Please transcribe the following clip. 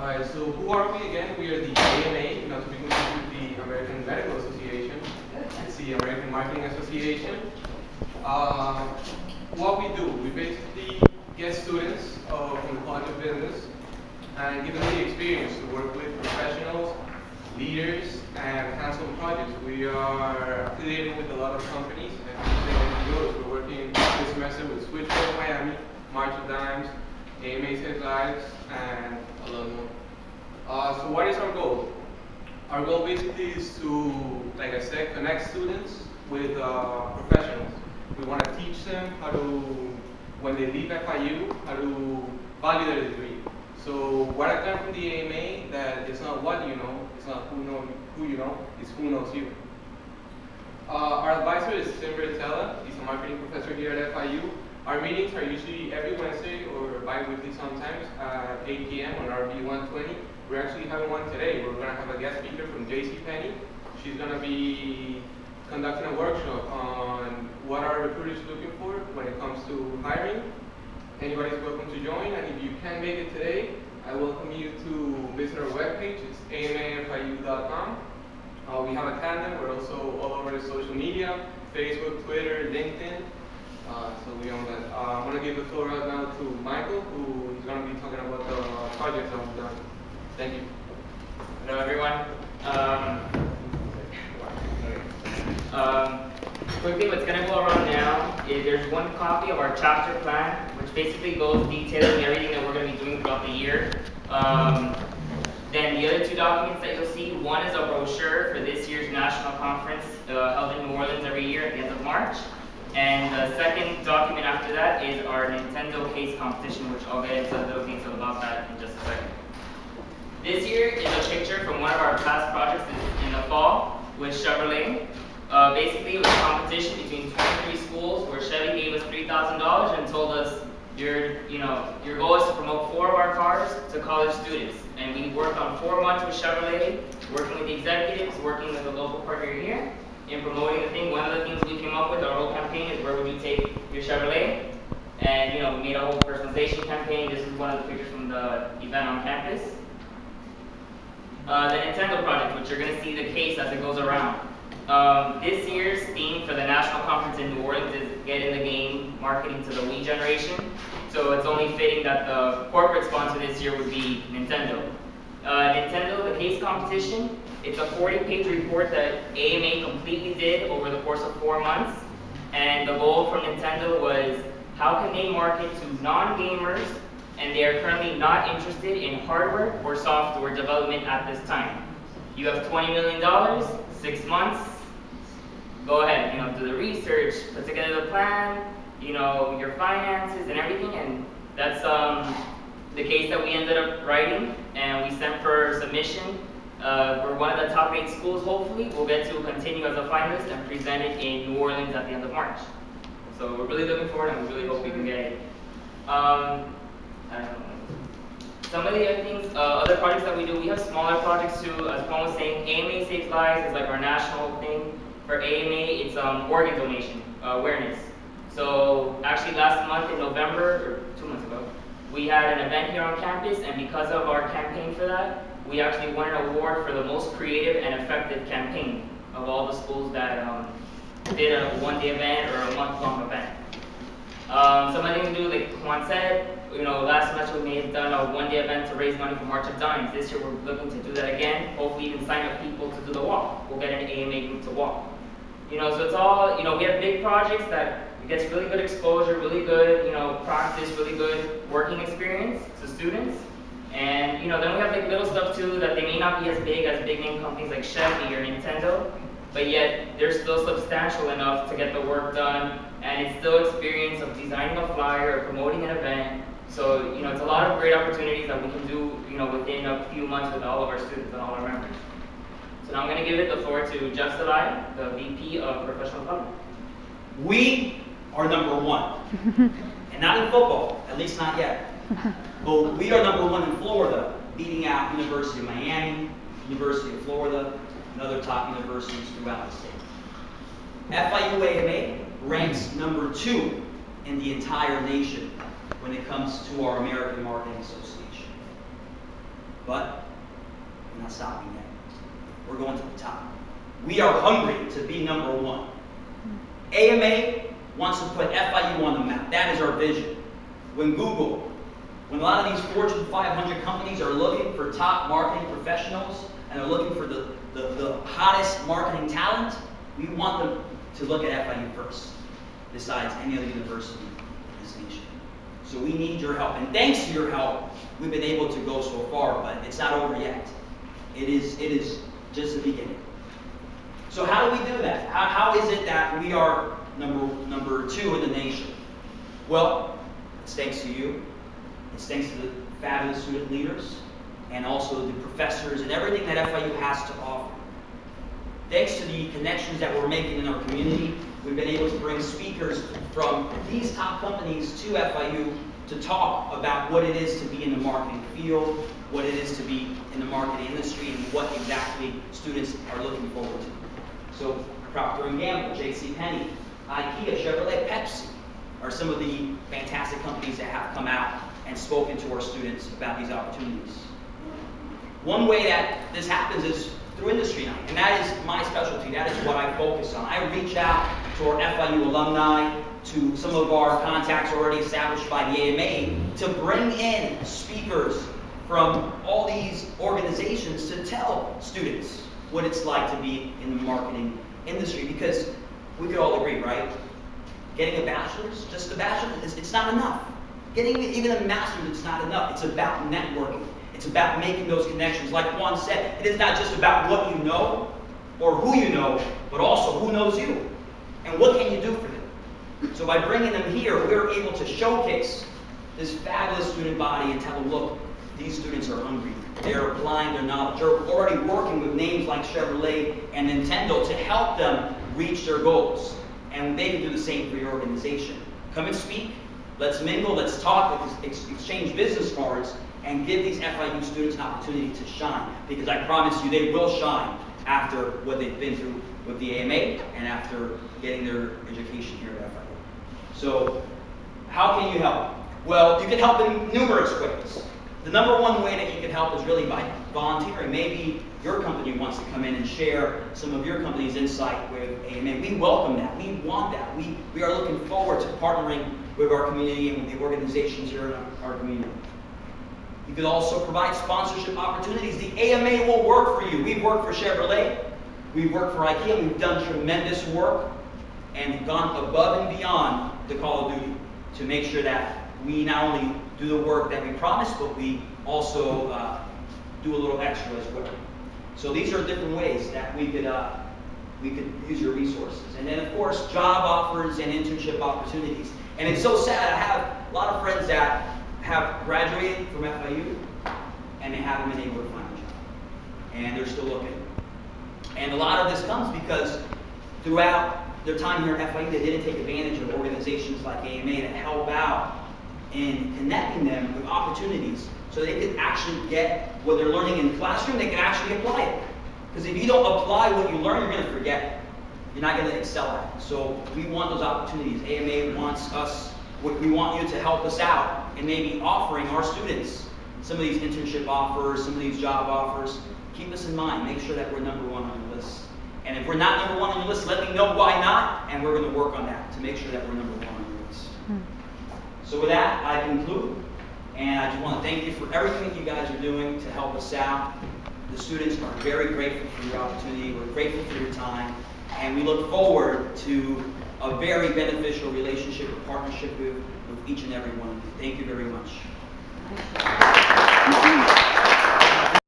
Alright, so who are we again? We are the AMA, not to be confused with the American Medical Association. It's the American Marketing Association. What we do, we basically get students from the College of Business and give them the experience to work with professionals, leaders, and hands-on projects. We are affiliated with a lot of companies and NGOs. We're working this semester with Switchboard Miami, March of Dimes, AMA Save Lives, and a lot more. So what is our goal? Our goal basically is to, like I said, connect students with professionals. We want to teach them how to, when they leave FIU, how to value their degree. So what I've learned from the AMA, that it's not what you know, it's not who you know, it's who knows you. Our advisor is Tim Bertella. He's a marketing professor here at FIU. Our meetings are usually every Wednesday or bi-weekly sometimes at 8 p.m. on RB 120. We're actually having one today. We're going to have a guest speaker from JCPenney. She's going to be conducting a workshop on what our recruiters are looking for when it comes to hiring. Anybody's welcome to join, and if you can't make it today, I welcome you to visit our webpage. It's amafiu.com. We have a calendar. We're also all over the social media, Facebook, Twitter, LinkedIn. So we own that. I'm going to give the floor right now to Michael, who is going to be talking about the projects that we've done. Thank you. Hello, everyone. Quickly, what's going to go around now is there's one copy of our chapter plan, which basically goes detailing everything that we're going to be doing throughout the year. Then the other two documents that you'll see, one is a brochure for this year's national conference held in New Orleans every year at the end of March. And the second document after that is our Nintendo case competition, which I'll get into a little detail about that in just a second. This year is a picture from one of our past projects in the fall with Chevrolet. Basically, it was a competition between 23 schools where Chevy gave us $3,000 and told us, your goal is to promote 4 of our cars to college students. And we worked on 4 months with Chevrolet, working with the executives, working with a local partner here, in promoting the thing. One of the things we came up with, our whole campaign, is where would you take your Chevrolet? And we made a whole personalization campaign. This is one of the pictures from the event on campus. The Nintendo project, which you're going to see the case as it goes around. This year's theme for the national conference in New Orleans is Get in the Game, Marketing to the Wii Generation. So it's only fitting that the corporate sponsor this year would be Nintendo. Nintendo, the case competition, it's a 40-page report that AMA completely did over the course of 4 months. And the goal from Nintendo was, how can they market to non-gamers and they are currently not interested in hardware or software development at this time? You have $20 million, 6 months. Go ahead, do the research, put together the plan, your finances and everything, and that's the case that we ended up writing, and we sent for submission. We're one of the top 8 schools, hopefully. We'll get to continue as a finalist and present it in New Orleans at the end of March. So we're really looking forward, and we really hope we can get it. Some of the other things, other projects that we do, we have smaller projects too. As Paul was saying, AMA Saves Lives is like our national thing. For AMA, it's organ donation awareness. So actually last month in November, or 2 months ago, we had an event here on campus, and because of our campaign for that, we actually won an award for the most creative and effective campaign of all the schools that did a one-day event or a month-long event. Some other things we do, like Juan said, last semester we may have done a one-day event to raise money for March of Dimes. This year we're looking to do that again. Hopefully even sign up people to do the walk. We'll get an AMA group to walk. So it's all, we have big projects that gets really good exposure, really good, practice, really good working experience to students. And, then we have like little stuff too that they may not be as big name companies like Chevy or Nintendo, but yet they're still substantial enough to get the work done, and it's still experience of designing a flyer or promoting an event. So, it's a lot of great opportunities that we can do, within a few months with all of our students and all our members. So now I'm going to give it the floor to Jeff Zelaya, the VP of Professional Development. We are #1, and not in football, at least not yet. But we are #1 in Florida, beating out University of Miami, University of Florida, and other top universities throughout the state. FIU AMA ranks #2 in the entire nation when it comes to our American Marketing Association. But we're not stopping yet. We're going to the top. We are hungry to be number one. AMA wants to put FIU on the map. That is our vision. When a lot of these Fortune 500 companies are looking for top marketing professionals and are looking for the hottest marketing talent, we want them to look at FIU first, besides any other university in this nation. So we need your help. And thanks to your help, we've been able to go so far, but it's not over yet. It is just the beginning. So how do we do that? How is it that we are number 2 in the nation? Well, it's thanks to you. It's thanks to the fabulous student leaders and also the professors and everything that FIU has to offer. Thanks to the connections that we're making in our community, we've been able to bring speakers from these top companies to FIU to talk about what it is to be in the marketing field, what it is to be in the marketing industry, and what exactly students are looking forward to. So Procter & Gamble, JCPenney, IKEA, Chevrolet, Pepsi are some of the fantastic companies that have come out and spoken to our students about these opportunities. One way that this happens is through industry night, and that is my specialty. That is what I focus on. I reach out to our FIU alumni, to some of our contacts already established by the AMA, to bring in speakers from all these organizations to tell students what it's like to be in the marketing industry, because we could all agree, right? Getting a bachelor's, just a bachelor's, it's not enough. Getting even a master's, it's not enough. It's about networking. It's about making those connections. Like Juan said, it is not just about what you know or who you know, but also who knows you and what can you do for them. So by bringing them here, we're able to showcase this fabulous student body and tell them, look, these students are hungry. They're applying their knowledge. They're already working with names like Chevrolet and Nintendo to help them reach their goals. And they can do the same for your organization. Come and speak. Let's mingle. Let's talk. Let's exchange business cards and give these FIU students an opportunity to shine. Because I promise you, they will shine after what they've been through with the AMA and after getting their education here at FIU. So, how can you help? Well, you can help in numerous ways. The number one way that you can help is really by volunteering. Maybe your company wants to come in and share some of your company's insight with AMA. We welcome that. We want that. We are looking forward to partnering with our community and with the organizations here in our community. You can also provide sponsorship opportunities. The AMA will work for you. We've worked for Chevrolet. We've worked for IKEA. We've done tremendous work and gone above and beyond the call of duty to make sure that we not only do the work that we promised, but we also do a little extra as well. So these are different ways that we could use your resources. And then, of course, job offers and internship opportunities. And it's so sad. I have a lot of friends that have graduated from FIU and they haven't been able to find a job. And they're still looking. And a lot of this comes because throughout their time here at FIU, they didn't take advantage of organizations like AMA to help out in connecting them with opportunities so they could actually get what they're learning in the classroom, they can actually apply it. Because if you don't apply what you learn, you're going to forget it. You're not going to excel at it. So we want those opportunities. AMA wants us, we want you to help us out in maybe offering our students some of these internship offers, some of these job offers. Keep us in mind. Make sure that we're number one on your list. And if we're not number one on your list, let me know why not, and we're going to work on that to make sure that we're number one on your list. So with that, I conclude. And I just want to thank you for everything that you guys are doing to help us out. The students are very grateful for your opportunity. We're grateful for your time. And we look forward to a very beneficial relationship or partnership with each and every one of you. Thank you very much.